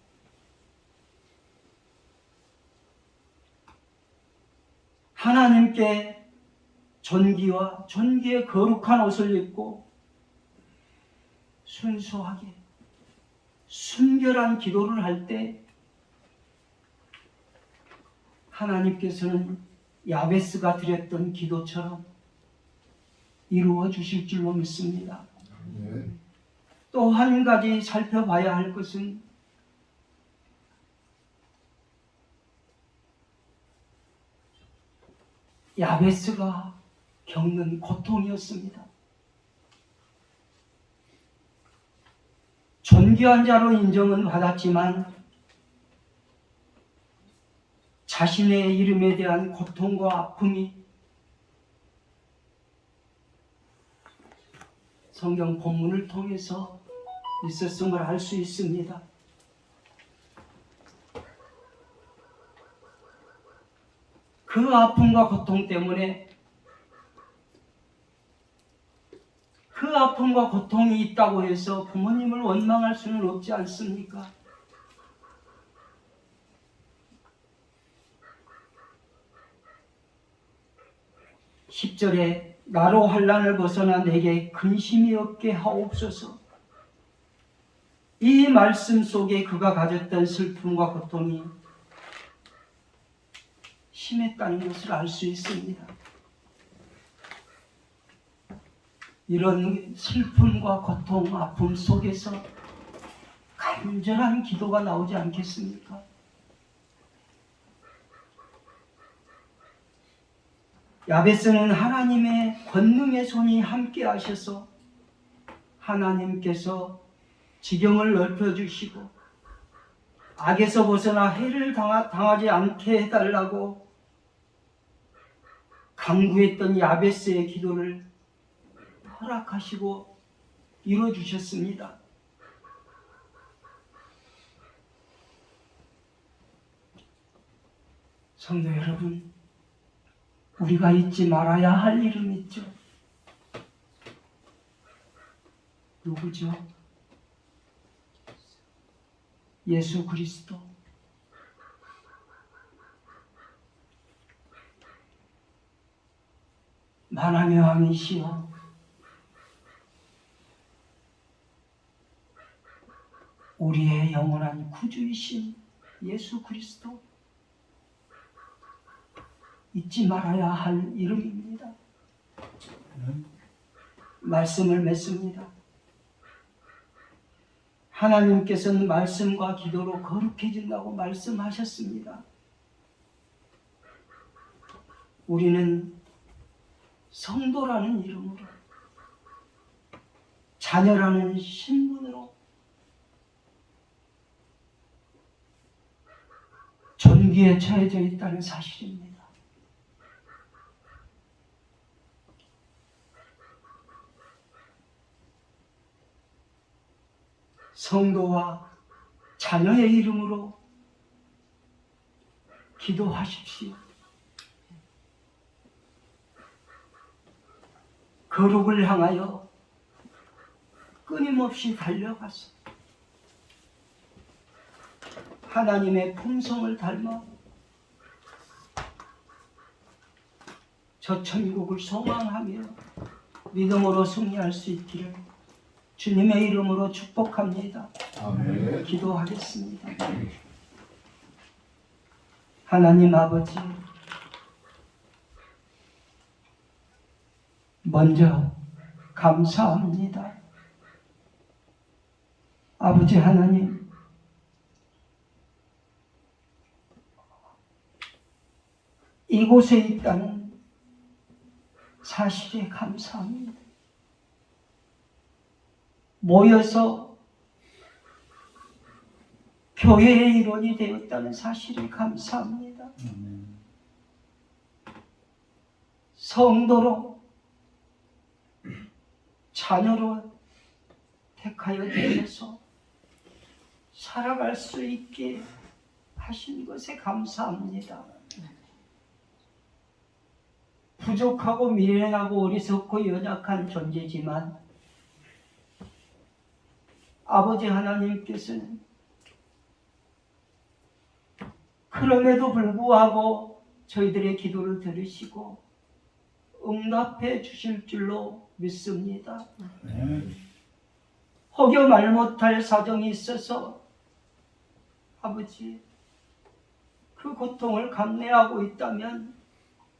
하나님께 존귀와 존귀의 거룩한 옷을 입고 순수하게 순결한 기도를 할 때 하나님께서는 야베스가 드렸던 기도처럼 이루어 주실 줄로 믿습니다. 또 한 가지 살펴봐야 할 것은 야베스가 겪는 고통이었습니다. 존귀한 자로 인정은 받았지만 자신의 이름에 대한 고통과 아픔이 성경 본문을 통해서 있었음을 알 수 있습니다. 그 아픔과 고통 때문에 그 아픔과 고통이 있다고 해서 부모님을 원망할 수는 없지 않습니까? (10절에) 나로 환난을 벗어나 내게 근심이 없게 하옵소서. 이 말씀 속에 그가 가졌던 슬픔과 고통이 심했다는 것을 알 수 있습니다. 이런 슬픔과 고통, 아픔 속에서 간절한 기도가 나오지 않겠습니까? 야베스는 하나님의 권능의 손이 함께 하셔서 하나님께서 지경을 넓혀주시고 악에서 벗어나 해를 당하지 않게 해달라고 간구했던 야베스의 기도를 허락하시고 이루어주셨습니다. 성도 여러분, 우리가 잊지 말아야 할 이름 있죠. 누구죠? 예수 그리스도. 만왕의 왕이시여 우리의 영원한 구주이신 예수 그리스도, 잊지 말아야 할 이름입니다. 말씀을 맺습니다. 하나님께서는 말씀과 기도로 거룩해진다고 말씀하셨습니다. 우리는 성도라는 이름으로, 자녀라는 신분으로 존귀에 처해져 있다는 사실입니다. 성도와 자녀의 이름으로 기도하십시오. 거룩을 향하여 끊임없이 달려가서 하나님의 품성을 닮아 저 천국을 소망하며 믿음으로 승리할 수 있기를 주님의 이름으로 축복합니다. 아멘. 기도하겠습니다. 하나님 아버지, 먼저 감사합니다. 아버지 하나님, 이곳에 있다는 사실에 감사합니다. 모여서 교회의 일원이 되었다는 사실에 감사합니다. 성도로, 자녀로 택하여 주셔서 살아갈 수 있게 하신 것에 감사합니다. 부족하고 미련하고 어리석고 연약한 존재지만 아버지 하나님께서는 그럼에도 불구하고 저희들의 기도를 들으시고 응답해 주실 줄로 믿습니다. 혹여 말 못할 사정이 있어서 아버지 그 고통을 감내하고 있다면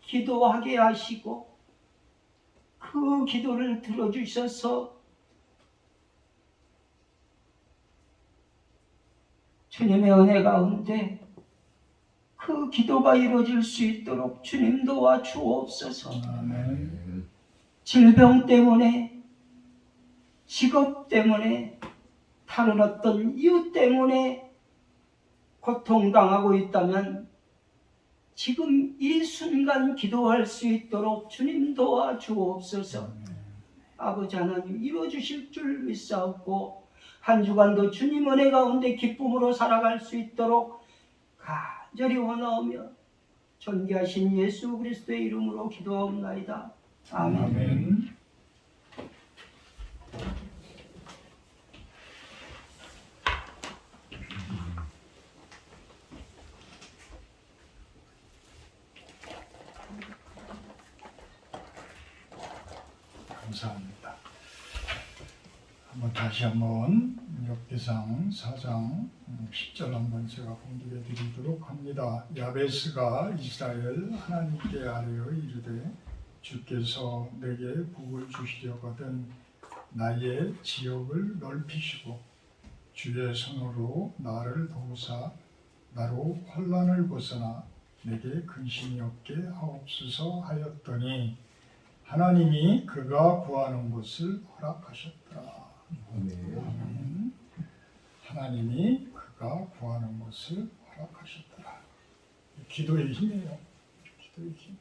기도하게 하시고 그 기도를 들어주셔서 주님의 은혜 가운데 그 기도가 이루어질 수 있도록 주님 도와주옵소서. 질병 때문에, 직업 때문에, 다른 어떤 이유 때문에 고통당하고 있다면 지금 이 순간 기도할 수 있도록 주님 도와주옵소서. 아버지 하나님 이루어주실 줄 믿사옵고 한 주간도 주님 은혜 가운데 기쁨으로 살아갈 수 있도록 간절히 원하오며 존귀하신 예수 그리스도의 이름으로 기도하옵나이다. 아멘. 감사합니다. 다시 한번 욥기상 4장 10절 한번 제가 봉독해 드리도록 합니다. 야베스가 이스라엘 하나님께 아뢰어 이르되 주께서 내게 복을 주시려거든 나의 지역을 넓히시고 주의 손으로 나를 도우사 나로 혼란을 벗어나 내게 근심이 없게 하옵소서 하였더니 하나님이 그가 구하는 것을 허락하셨더라. 아멘. 하나님이 그가 구하는 것을 허락하셨더라. 기도의 힘이에요. 기도의 힘.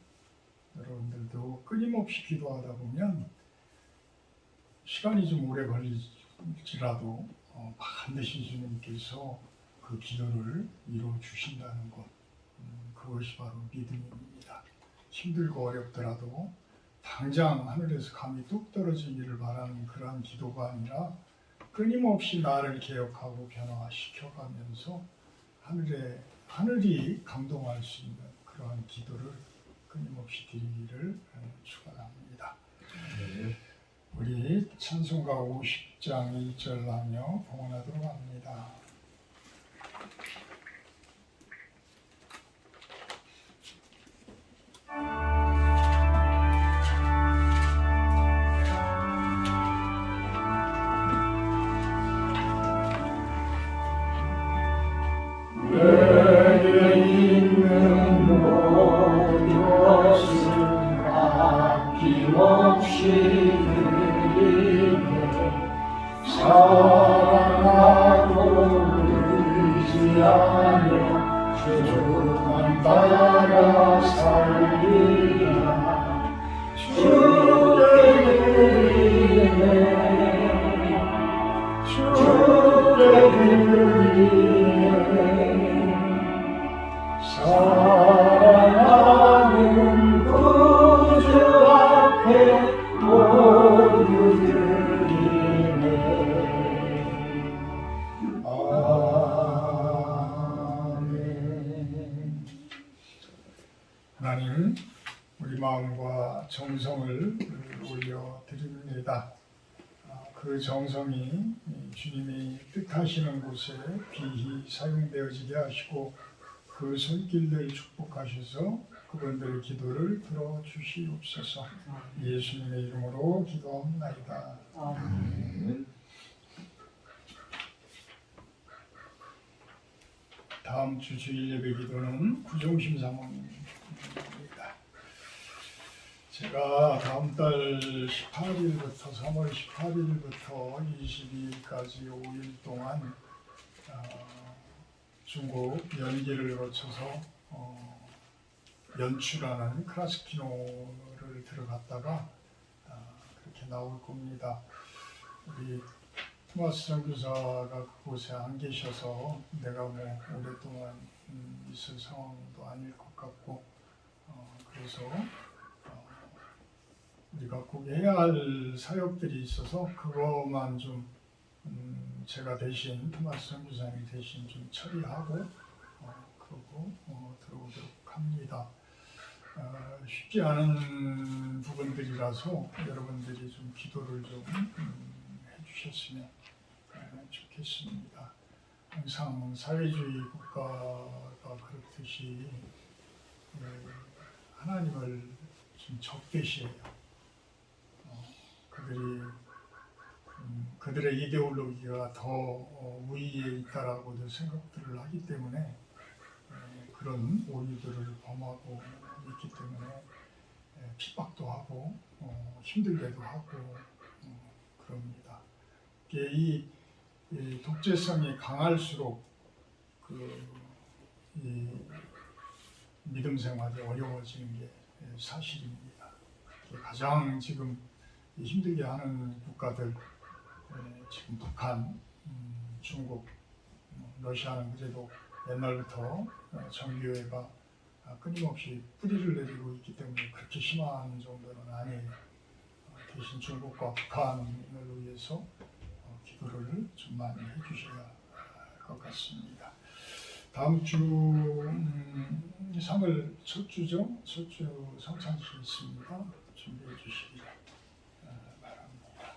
여러분들도 끊임없이 기도하다 보면 시간이 좀 오래 걸릴지라도 반드시 주님께서 그 기도를 이루어 주신다는 것. 그것이 바로 믿음입니다. 힘들고 어렵더라도 당장 하늘에서 감이 뚝 떨어지기를 바라는 그러한 기도가 아니라 끊임없이 나를 개혁하고 변화시켜가면서 하늘이 감동할 수 있는 그러한 기도를 끊임없이 드리기를 축원합니다. 우리 찬송가 50장 1절 하며 봉헌하도록 합니다. 내게 있는 모든 것을 아낌없이 드리네 사랑하고 의지하며 주만 따라 살리라 주께 드리네 주께 드리네 사랑하는 구주 앞에 모두 드리네 우리 마음과 정성을 올려드립니다. 그 정성이 주님이 뜻하시는 곳에 귀히 사용되어지게 하시고 그 손길들 축복하셔서 그분들의 기도를 들어주시옵소서. 예수님의 이름으로 기도합나이다. 다음 주 주일 예배 기도는 구종심 사모님입니다. 제가 다음 달 18일부터 3월 18일부터 22일까지 5일 동안 중국 연기를 거쳐서 연출하는 크라스키노를 들어갔다가 그렇게 나올 겁니다. 우리 토마스 선교사가 그곳에 안 계셔서 내가 뭐 오랫동안 있을 상황도 아닐 것 같고 그래서 우리가 꼭 해야 할 사역들이 있어서 그것만 좀 제가 대신 토마스 선교사님 대신 좀 처리하고 그러고 들어오도록 합니다. 쉽지 않은 부분들이라서 여러분들이 좀 기도를 좀 해주셨으면 좋겠습니다. 항상 사회주의 국가가 그렇듯이 하나님을 좀 적대시해요. 그들의 이데올로기가 더 우위에 있다라고도 생각들을 하기 때문에 그런 오류들을 범하고 있기 때문에 핍박도 하고 힘들게도 하고 그럽니다. 이 독재성이 강할수록 이 믿음 생활이 어려워지는 게 사실입니다. 가장 지금 힘들게 하는 국가들 지금 북한, 중국, 러시아는 그래도 옛날부터 정교회가 끊임없이 뿌리를 내리고 있기 때문에 그렇게 심한 정도는 아니에요. 대신 중국과 북한을 위해서 기도를 좀 많이 해주셔야 할 것 같습니다. 다음 주 3월 첫 주죠. 첫 주 성찬식이 있습니다. 준비해 주시기 바랍니다.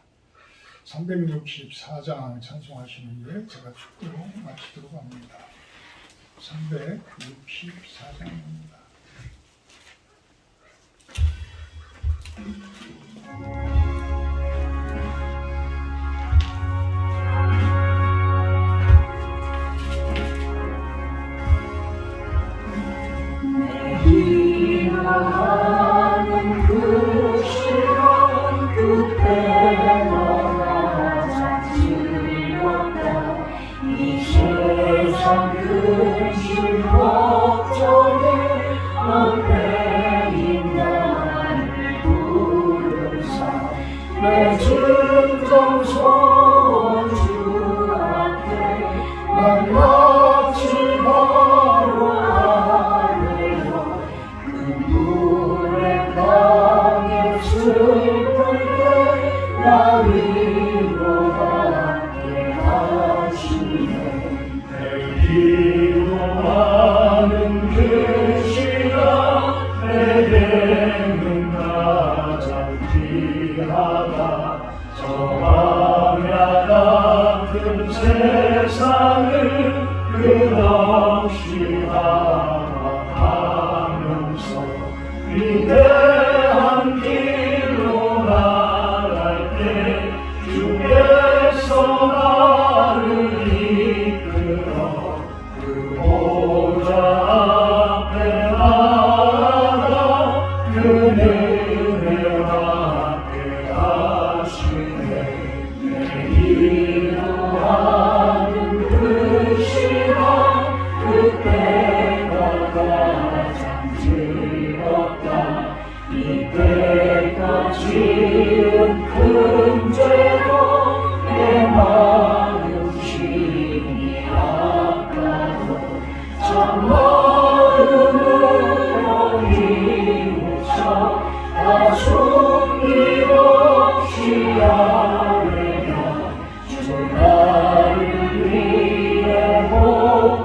364장 찬송하시는 게 제가 축도로 마치도록 합니다. 364장입니다.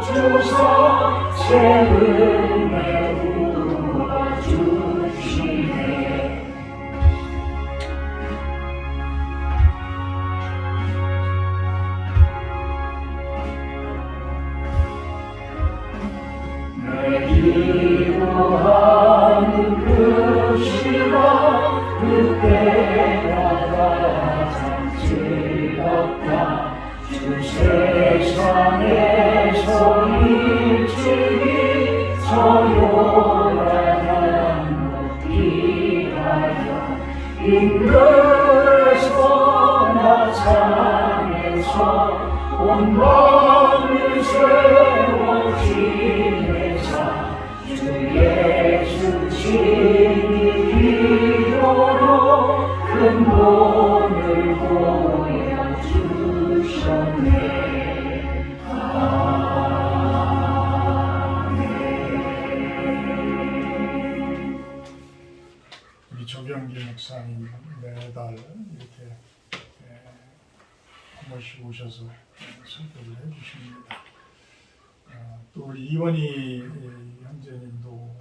주사 세움에 우어주시 주시라 그때가 가장 즐겁다 주 세상에서 일찍이 저 요란한 피하여 인근에서 나산에서 온 마음을 세워 지내사 주 예수 친히 기도로 큰 돈을 보여주셨네. 우리 조경기 목사님 매달 이렇게 한 번씩 오셔서 설교를 해주십니다. 또 우리 이원희 형제님도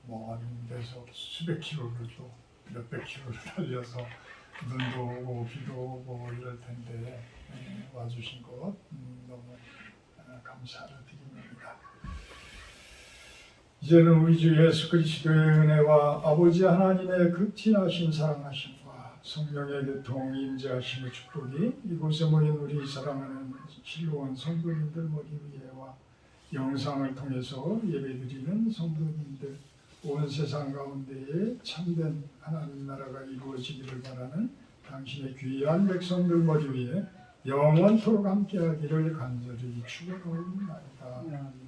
먼 데서 수백 킬로를 또 몇백 킬로를 달려서 눈도 오고 비도 오고 이럴 텐데 와주신 것 너무 감사를 드립니다. 이제는 우리 주 예수 그리스도의 은혜와 아버지 하나님의 극진하신 사랑하심과 성령의 교통 임재하심의 축복이 이곳에 모인 우리 사랑하는 실로원 성도님들 머리 위에와 영상을 통해서 예배드리는 성도님들 온 세상 가운데에 참된 하나님 나라가 이루어지기를 바라는 당신의 귀한 백성들 머리 위에 영원토록 함께하기를 간절히 축원하옵나이다.